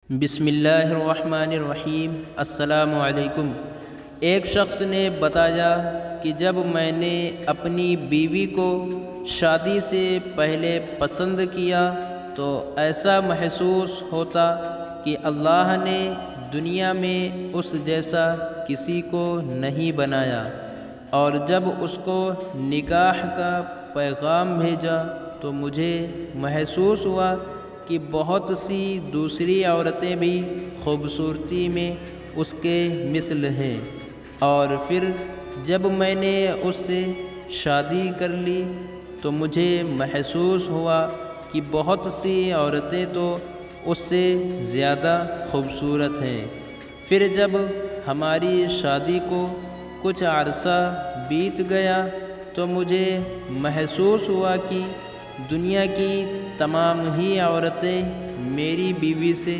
بسم اللہ الرحمن الرحیم۔ السلام علیکم۔ ایک شخص نے بتایا کہ جب میں نے اپنی بیوی کو شادی سے پہلے پسند کیا تو ایسا محسوس ہوتا کہ اللہ نے دنیا میں اس جیسا کسی کو نہیں بنایا، اور جب اس کو نکاح کا پیغام بھیجا تو مجھے محسوس ہوا کہ بہت سی دوسری عورتیں بھی خوبصورتی میں اس کے مثل ہیں، اور پھر جب میں نے اس سے شادی کر لی تو مجھے محسوس ہوا کہ بہت سی عورتیں تو اس سے زیادہ خوبصورت ہیں۔ پھر جب ہماری شادی کو کچھ عرصہ بیت گیا تو مجھے محسوس ہوا کہ دنیا کی تمام ہی عورتیں میری بیوی سے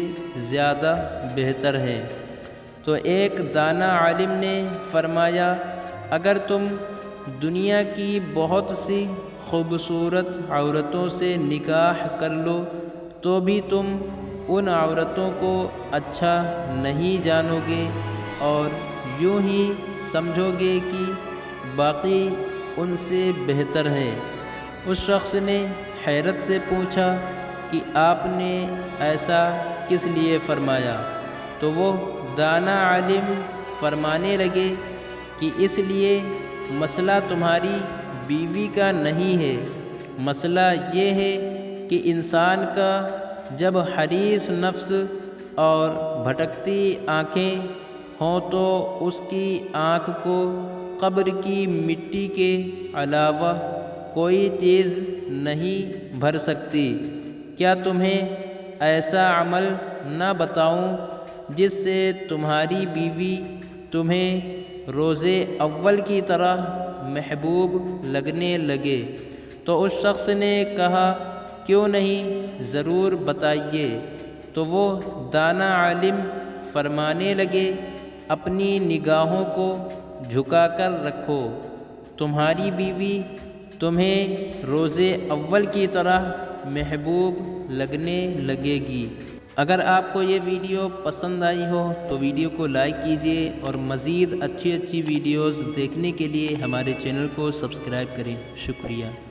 زیادہ بہتر ہیں۔ تو ایک دانا عالم نے فرمایا، اگر تم دنیا کی بہت سی خوبصورت عورتوں سے نکاح کر لو تو بھی تم ان عورتوں کو اچھا نہیں جانو گے، اور یوں ہی سمجھو گے کہ باقی ان سے بہتر ہیں۔ اس شخص نے حیرت سے پوچھا کہ آپ نے ایسا کس لیے فرمایا؟ تو وہ دانا عالم فرمانے لگے کہ اس لیے مسئلہ تمہاری بیوی کا نہیں ہے، مسئلہ یہ ہے کہ انسان کا جب حریص نفس اور بھٹکتی آنکھیں ہوں تو اس کی آنکھ کو قبر کی مٹی کے علاوہ کوئی چیز نہیں بھر سکتی۔ کیا تمہیں ایسا عمل نہ بتاؤں جس سے تمہاری بیوی تمہیں روز اول کی طرح محبوب لگنے لگے؟ تو اس شخص نے کہا، کیوں نہیں، ضرور بتائیے۔ تو وہ دانا عالم فرمانے لگے، اپنی نگاہوں کو جھکا کر رکھو، تمہاری بیوی تمہیں روز اول کی طرح محبوب لگنے لگے گی۔ اگر آپ کو یہ ویڈیو پسند آئی ہو تو ویڈیو کو لائک کیجیے، اور مزید اچھی ویڈیوز دیکھنے کے لیے ہمارے چینل کو سبسکرائب کریں۔ شکریہ۔